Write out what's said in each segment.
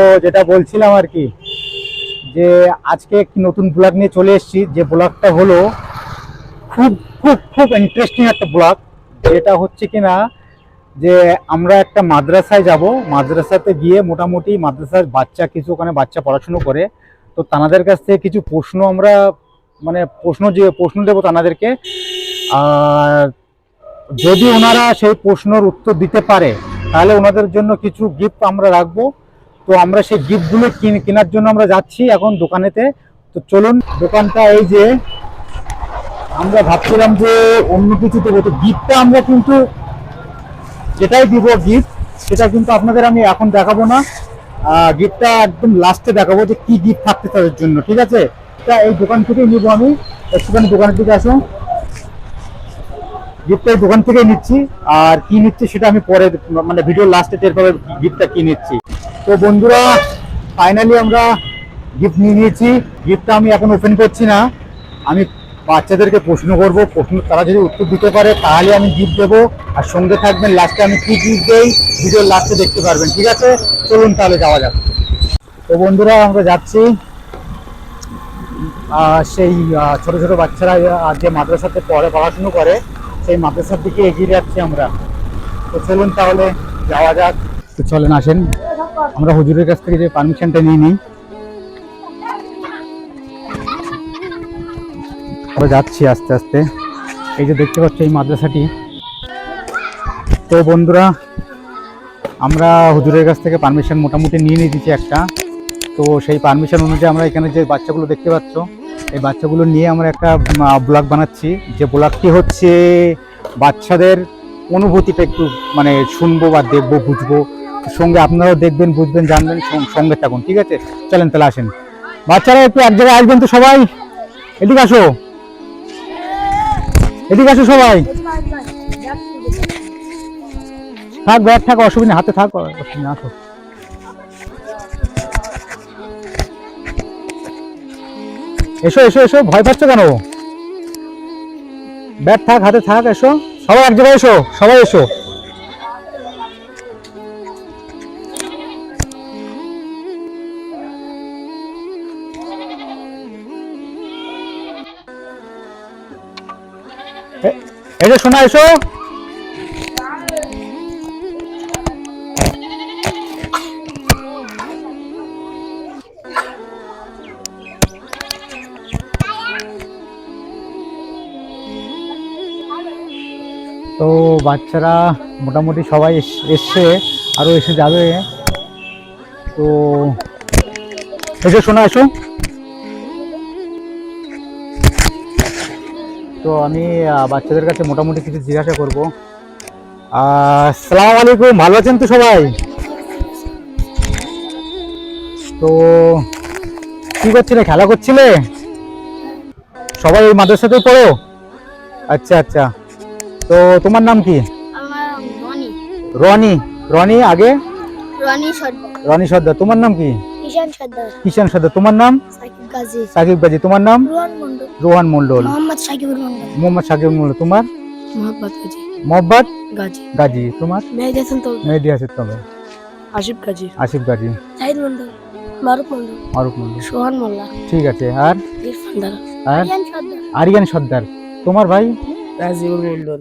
তো যেটা বলছিলাম আর কি, যে আজকে একটি নতুন ব্লগ নিয়ে চলে এসেছি। যে ব্লগটা হলো খুব খুব খুব ইন্টারেস্টিং একটা ব্লগ। যেটা হচ্ছে কিনা যে আমরা একটা মাদ্রাসায় যাব, মাদ্রাসাতে গিয়ে মোটামুটি মাদ্রাসার বাচ্চা কিছু ওখানে বাচ্চা পড়াশুনো করে, তো তাদের কাছ থেকে কিছু প্রশ্ন আমরা মানে প্রশ্ন দেবো তাদেরকে। আর যদি ওনারা সেই প্রশ্নের উত্তর দিতে পারে তাহলে ওনাদের জন্য কিছু গিফট আমরা রাখবো। তো আমরা সেই গিফটগুলো কেনার জন্য আমরা যাচ্ছি এখন দোকানেতে। তো চলুন, দোকানটা এই যে, আমরা ভাবছিলাম যে অন্য কিছু দেবো, তো গিফটটা আমরা কিন্তু যেটাই দিব গিফট সেটা কিন্তু আপনাদের আমি এখন দেখাবো না, গিফটটা একদম লাস্টে দেখাবো যে কি গিফট থাকতে তাদের জন্য, ঠিক আছে? তা এই দোকান থেকেই নিবো আমি, একটুখানি দোকানের দিকে আসো। গিফটটা এই দোকান থেকেই নিচ্ছি, আর কি নিচ্ছি সেটা আমি পরে মানে ভিডিও লাস্টে টের পাবে গিফটটা কি নিচ্ছি। তো বন্ধুরা, ফাইনালি আমরা গিফট নিয়ে নিয়েছি। গিফটটা আমি এখন ওপেন করছি না, আমি বাচ্চাদেরকে প্রশ্ন করবো, প্রশ্ন তারা যদি উত্তর দিতে পারে তাহলে আমি গিফট দেবো। আর সঙ্গে থাকবেন, লাস্টে আমি কি গিফট দেই ভিডিওর লাস্টে দেখতে পারবেন, ঠিক আছে? চলুন তাহলে যাওয়া যাক। তো বন্ধুরা, আমরা যাচ্ছি সেই ছোট ছোট বাচ্চারা যে মাদ্রাসাতে পড়াশুনো করে সেই মাদ্রাসার দিকে এগিয়ে যাচ্ছি আমরা। তো চলুন তাহলে যাওয়া যাক। তো চলেন, আসেন আমরা হুজুরের কাছ থেকে যে পারমিশনটা নিয়ে নিই। আমরা যাচ্ছি আস্তে আস্তে, এই যে দেখতে পাচ্ছি এই মাদ্রাসাটি। তো বন্ধুরা, আমরা হুজুরের কাছ থেকে পারমিশন মোটামুটি নিয়ে নিয়েছি একটা। তো সেই পারমিশন অনুযায়ী আমরা এখানে যে বাচ্চাগুলো দেখতে পাচ্ছ, এই বাচ্চাগুলো নিয়ে আমরা একটা ব্লগ বানাচ্ছি। যে ব্লগটি হচ্ছে বাচ্চাদের অনুভূতিটা একটু মানে শুনবো বা দেখবো, বুঝবো। সঙ্গে আপনারাও দেখবেন, বুঝবেন, জানবেন, সঙ্গে থাকুন, ঠিক আছে? চলেন তাহলে আসেন। বাচ্চারা একটু এক জায়গায় আসবেন তো সবাই, এদিকে আসো, এদিকে আসো সবাই। থাক ব্যাগ থাক, অসুবিধা, হাতে থাক, অসুবিধা। আসো, এসো এসো এসো, ভয় পাচ্ছ কেন? ব্যাগ থাক, হাতে থাক, এসো সবাই এক জায়গায়, এসো সবাই, এসো। এই যে শোনা, এসো। তো বাচ্চারা মোটামুটি সবাই এসছে, আরো এসে যাবে। তো এসো শোনা, এসো। তো আমি বাচ্চাদের কাছে মোটামুটি কিছু জিজ্ঞাসা করবো। আসসালামু আলাইকুম, ভালো আছেন তো সবাই? তো কি করছিলে, খেলা করছিলে? সবাই এই মাদ্রাসাতেই পড়ো? আচ্ছা আচ্ছা। তো তোমার নাম কি? রনি। রনি আগে? রনি সর্দার। তোমার নাম কি? কিষান সর্দার। তোমার নাম? সাকিব গাজী। তোমার নাম? রোহান মন্ডল। মোহাম্মদ সাকিব মন্ডল। তোমার? মোহাম্মদ গাজী। তোমার? মেহেদী হাসান তবে। আসিফ গাজী। মারুফ মন্ডল। সোহান মোল্লা। ঠিক আছে। আর আরিয়ান সর্দার। তোমার ভাই?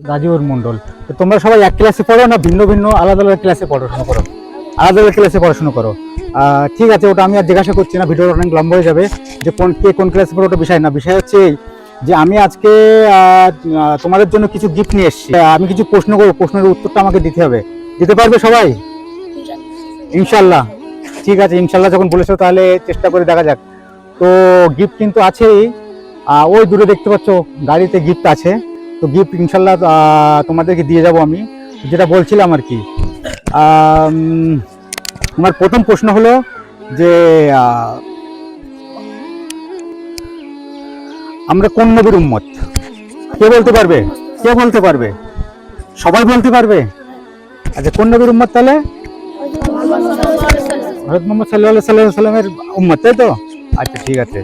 রাজিউর মন্ডল। তো তোমরা সবাই এক ক্লাসে পড়ো না ভিন্ন ভিন্ন আলাদা আলাদা ক্লাসে পড়াশোনা করো? আলাদা আলাদা ক্লাসে পড়াশোনা করো। ঠিক আছে, ওটা আমি আর জিজ্ঞাসা করছি না, ভিডিওটা অনেক লম্বা হয়ে যাবে। যে কে কোন ক্লাসে পড়ো ওটা বিষয় না, বিষয় হচ্ছে যে আমি আজকে তোমাদের জন্য কিছু গিফট নিয়ে এসেছি। আমি কিছু প্রশ্ন করবো, প্রশ্নের উত্তরটা আমাকে দিতে হবে। দিতে পারবে সবাই? ইনশাল্লাহ। ঠিক আছে, ইনশাল্লাহ যখন বলেছো তাহলে চেষ্টা করে দেখা যাক। তো গিফট কিন্তু আছেই, ওই দূরে দেখতে পাচ্ছ গাড়িতে গিফট আছে। তো গিফট ইনশাল্লাহ তোমাদেরকে দিয়ে যাব আমি। যেটা বলছিলাম আর কি, আমার প্রথম প্রশ্ন হলো যে আমরা কোন নবীর উম্মত? কে বলতে পারবে? কে বলতে পারবে? সবাই বলতে পারবে? আচ্ছা, কোন নবীর উম্মত তাহলে? হযরত মুহাম্মদ সাল্লাল্লাহু আলাইহি সাল্লামের উম্মত, তাই তো? আচ্ছা ঠিক আছে।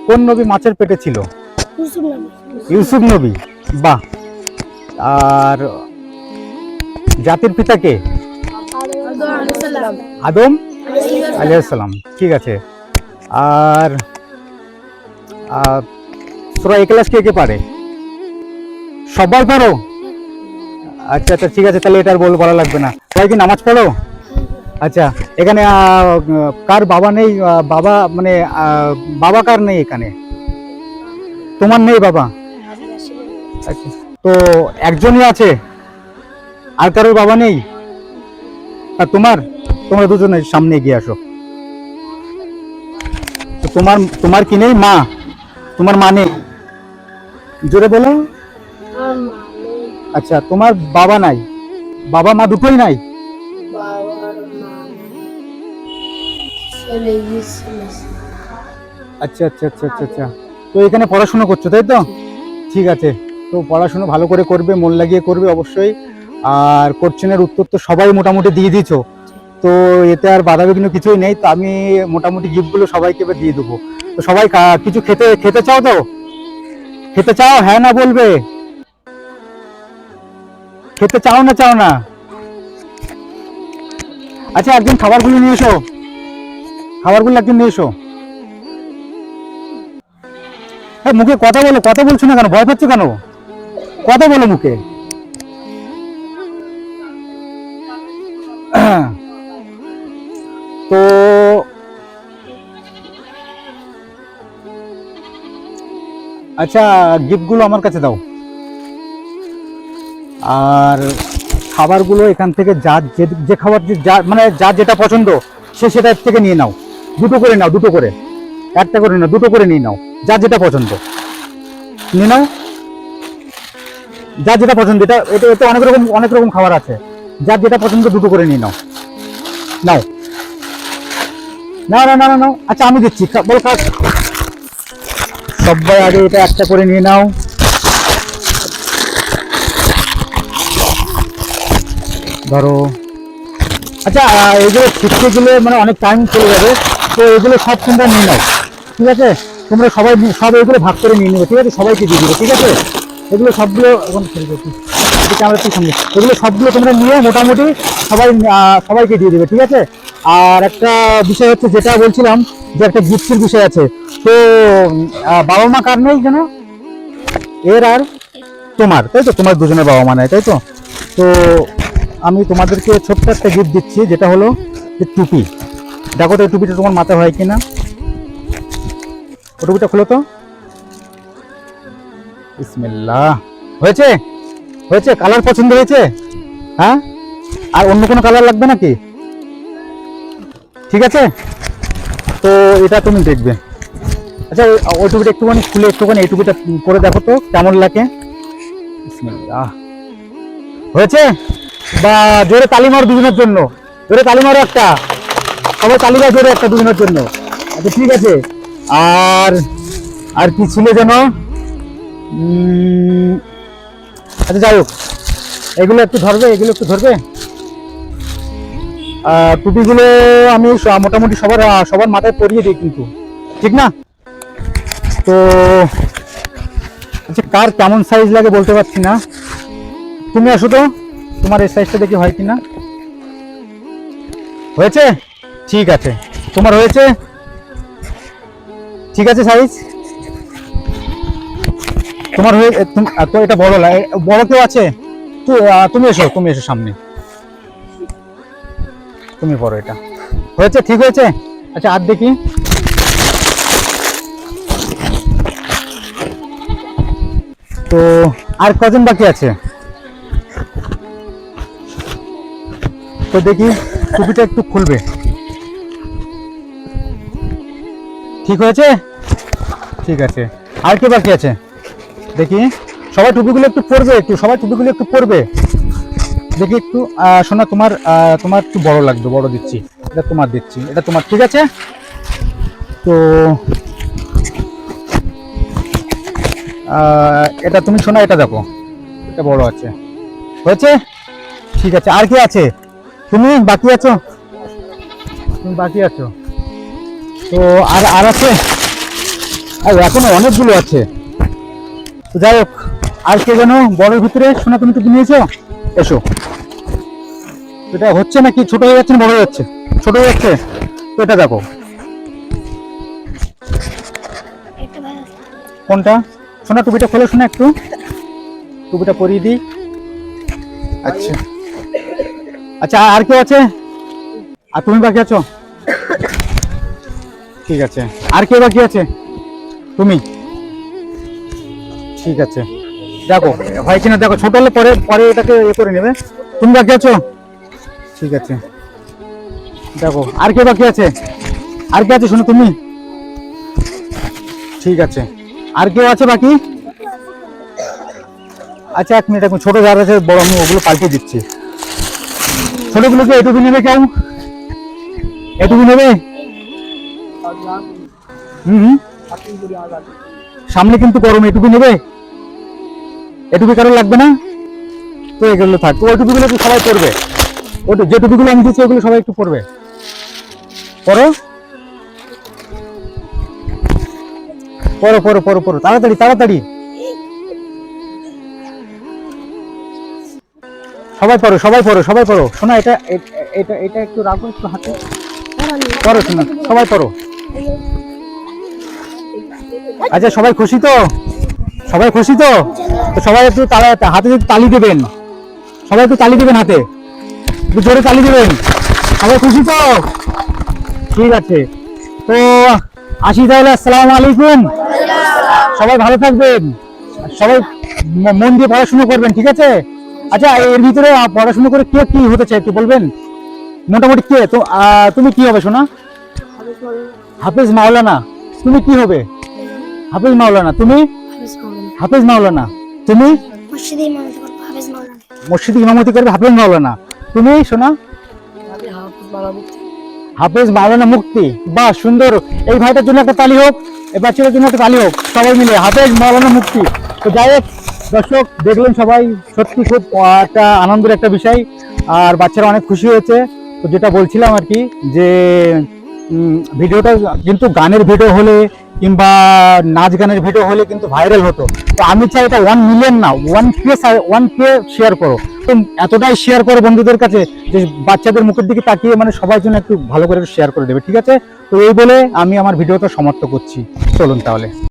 কোন নবী মাছের পেটে ছিল? ইউসুফ নবী। বাহ। আর জাতির পিতা কে? আদম আলাইহিস সালাম। ঠিক আছে। আর সূরা ইখলাস কে কে পারে? সবাই পারো? আচ্ছা আচ্ছা, ঠিক আছে, তাহলে এটা আর বলা লাগবে না। সবাই কি নামাজ পড়ো? আচ্ছা, এখানে কার বাবা নেই? বাবা মানে বাবা কার নেই এখানে? তোমার নেই বাবা? আচ্ছা, তো একজনই আছে, আর কারোর বাবা নেই? আর তোমরা দুজনের সামনে এগিয়ে আসো। তো তোমার কি নেই? মা? তোমার মা নেই? জোরে বলো। আচ্ছা, তোমার বাবা নাই? বাবা মা দুটোই নাই? আচ্ছা আচ্ছা আচ্ছা আচ্ছা আচ্ছা। তো এখানে পড়াশোনা করছো তাই তো? ঠিক আছে, তো পড়াশোনা ভালো করে করবে, মন লাগিয়ে করবে অবশ্যই। আর কোশ্চেনের উত্তর তো সবাই মোটামুটি দিয়ে দিছো, তো এতে আর বাধাবিঘ্ন কিছুই নেই। তো আমি মোটামুটি গিফটগুলো সবাইকে এবার দিয়ে দেবো। তো সবাই কিছু খেতে চাও তো? খেতে চাও? হ্যাঁ না বলবে? খেতে চাও না চাও না? আচ্ছা, একদিন খাবারগুলো নিয়ে এসো, খাবারগুলো একদিন নিয়ে এসো। হ্যাঁ, মুখে কথা বলো, কথা বলছো না কেন? ভয় পাচ্ছ কেন? কথা বলো মুখে। তো আচ্ছা, গিফটগুলো আমার কাছে দাও। আর খাবারগুলো এখান থেকে যে খাবার মানে যার যেটা পছন্দ সে সেটা থেকে নিয়ে নাও। দুটো করে নাও, দুটো করে, একটা করে নাও, দুটো করে নিয়ে নাও। যার যেটা পছন্দ নিয়ে নাও, যার যেটা পছন্দ। এটা এটা এতে অনেক রকম খাবার আছে, যার যেটা পছন্দ দুটো করে নিয়ে নাও। নাও, না না না না নাও। আচ্ছা, আমি দিচ্ছি, বলো কাজ। সবাই আগে এটা একটা করে নিয়ে নাও। ধরো। আচ্ছা, এগুলো শিখতে গেলে মানে অনেক টাইম চলে যাবে, তো এগুলো সব তোমরা নিয়ে নাও, ঠিক আছে? তোমরা সব এগুলো ভাগ করে নিয়ে নেবে, ঠিক আছে? সবাইকে দিয়ে দিবে, ঠিক আছে? এগুলো সবগুলো এখন এগুলো সবগুলো তোমরা নিয়ে মোটামুটি সবাইকে দিয়ে দেবে, ঠিক আছে? আর একটা বিষয় হচ্ছে, যেটা বলছিলাম যে একটা গিফটের বিষয় আছে। তো বাবা মা কার নেই যেন? এর আর তোমার, তাই তো? তোমার দুজনের বাবা মা নেই, তাই তো? তো আমি তোমাদেরকে ছোট্ট একটা গিফট দিচ্ছি, যেটা হলো যে টুপি। দেখো তো এই টুপিটা তোমার মাথায় হয় কিনা। ও টুপিটা খুলো তো। বিসমিল্লাহ। হয়েছে? হয়েছে? কালার পছন্দ হয়েছে? হ্যাঁ? আর অন্য কোনো কালার লাগবে নাকি? ঠিক আছে, তো এটা তুমি দেখবে। আচ্ছা, ওই টুপিটা একটুখানি খুলে একটুখানি এই টুপিটা করে দেখো তো কেমন লাগে। বিসমিল্লাহ। হয়েছে? বা জোরে তালি মারো দুজনের জন্য, জোরে তালি মারো একটা, সবাই তালি মারো জোরে একটা দুজনের জন্য। আচ্ছা, ঠিক আছে। আর আর কি ছিল যেন? আচ্ছা, যাই হোক, এগুলো একটু ধরবে, এগুলো একটু ধরবে। টুপিগুলো আমি মোটামুটি সবার মাথায় পরিয়ে দিই কিন্তু, ঠিক না? তো আচ্ছা, কার কেমন সাইজ লাগে বলতে পারছি না। তুমি আসো তো, তোমার এই সাইজটা দেখি হয় কিনা। হয়েছে? ঠিক আছে, তোমার হয়েছে? ঠিক আছে, সাইজ তোমার হয়ে। তো এটা বড় কেউ আছে? তুমি এসো সামনে, তুমি পড়ো। এটা হয়েছে? ঠিক হয়েছে? আচ্ছা, আর দেখি। তো আর কজন বাকি আছে? তো দেখি, টুপিটা একটু খুলবে। ঠিক হয়েছে? ঠিক আছে। আর কে বাকি আছে দেখি? সবাই টুপিগুলো একটু পরবে, সবাই টুপিগুলো একটু পরবে দেখি একটু। শোনা, তোমার একটু বড় লাগবে, বড় দিচ্ছি। এটা তোমার দিচ্ছি, এটা তোমার, ঠিক আছে? তো এটা তুমি শোনা, এটা দেখো, এটা বড় আছে। হয়েছে? ঠিক আছে। আর কি আছে? তুমি বাকি আছো? তুমি বাকি আছো? তো আর আছে? আর এখনো অনেকগুলো আছে। তো যাই হোক, আর কে যেন বড়ের ভিতরে? শোনা, তুমি তো নিয়েছো, এসো। এটা হচ্ছে নাকি ছোট হয়ে যাচ্ছে না বড় হয়ে যাচ্ছে? ছোট হয়ে যাচ্ছে। তো এটা দেখো একটা ভাই কোনটা, শোনা টুপিটা খোলো, শোনা একটু টুপিটা পরিয়ে দিই। আচ্ছা আচ্ছা, আর কেউ আছে? আর তুমি বাকি আছো? ঠিক আছে, আর কেউ বাকি আছে? তুমি, ঠিক আছে। দেখো হয় কিনা দেখো, ছোট হলে পরে পরে এটাকে ইয়ে করে নেবে। তুমি বাকি আছো? ঠিক আছে, দেখো আর কে বাকি আছে? আর কে আছে শোনো তুমি? ঠিক আছে, আর কেউ আছে বাকি? আচ্ছা এক মিনিট, এখন ছোট যারা আছে বড় আমি ওগুলো পাল্টে দিচ্ছি। ছোটগুলোকে এটুকু নেবে কেউ? এটুকু নেবে? হুম, সামনে কিন্তু গরম, এটুকু নেবে? এটুকু কারো লাগবে না তো, এগুলো থাক। ওই টুপিগুলো তো সবাই পরবে, ওটা যে টুপিগুলো আমি দিচ্ছি ওগুলো সবাই একটু পরবে। পরো পরো পরো পরো পরো, তাড়াতাড়ি তাড়াতাড়ি সবাই পড়ো সবাই পড়ো সবাই পড়ো। শোনা এটা এটা এটা একটু রাখো একটু হাতে, পড়ো শোনা সবাই পড়ো। আচ্ছা সবাই খুশি তো? সবাই খুশি তো? তো সবাই একটু হাতে একটু তালি দেবেন, সবাই একটু তালি দেবেন, হাতে একটু জোরে তালি দেবেন। সবাই খুশি তো? ঠিক আছে, তো আসি তাহলে। আসসালামু আলাইকুম, সবাই ভালো থাকবেন, সবাই মন দিয়ে পড়াশোনা করবেন, ঠিক আছে? আচ্ছা এর ভিতরে পড়াশোনা করে কে কি হতে চায় একটু বলবেন মোটামুটি? কে তো তুমি কি হবে শোনা? হাফেজ মাওলানা। তুমি কি হবে? হাফেজ মাওলানা। তুমি? হাফেজ মাওলানা। তুমি? মসজিদে ইমামতি করবে, হাফেজ মাওলানা। তুমি শোনা? হাফেজ মাওলানা মুক্তি। বাহ সুন্দর, এই ভাইটার জন্য একটা তালি হোক, এই বাচ্চাটার জন্য একটা তালি হোক, সবাই মিলে হাফেজ মাওলানা মুক্তি। তো যাই হোক দর্শক, দেখলেন সবাই, সত্যি খুব একটা আনন্দের একটা বিষয়, আর বাচ্চারা অনেক খুশি হয়েছে। তো যেটা বলছিলাম আর কি, যে ভিডিওটা কিন্তু গানের ভিডিও হলে কিংবা নাচ গানের ভিডিও হলে কিন্তু ভাইরাল হতো। তো আমি চাই এটা 1 মিলিয়ন না, 1K শেয়ার করো। তো এতটাই শেয়ার করো বন্ধুদের কাছে যে বাচ্চাদের মুখের দিকে তাকিয়ে মানে সবার জন্য একটু ভালো করে শেয়ার করে দেবে, ঠিক আছে? তো এই বলে আমি আমার ভিডিওটা সমাপ্ত করছি, চলুন তাহলে।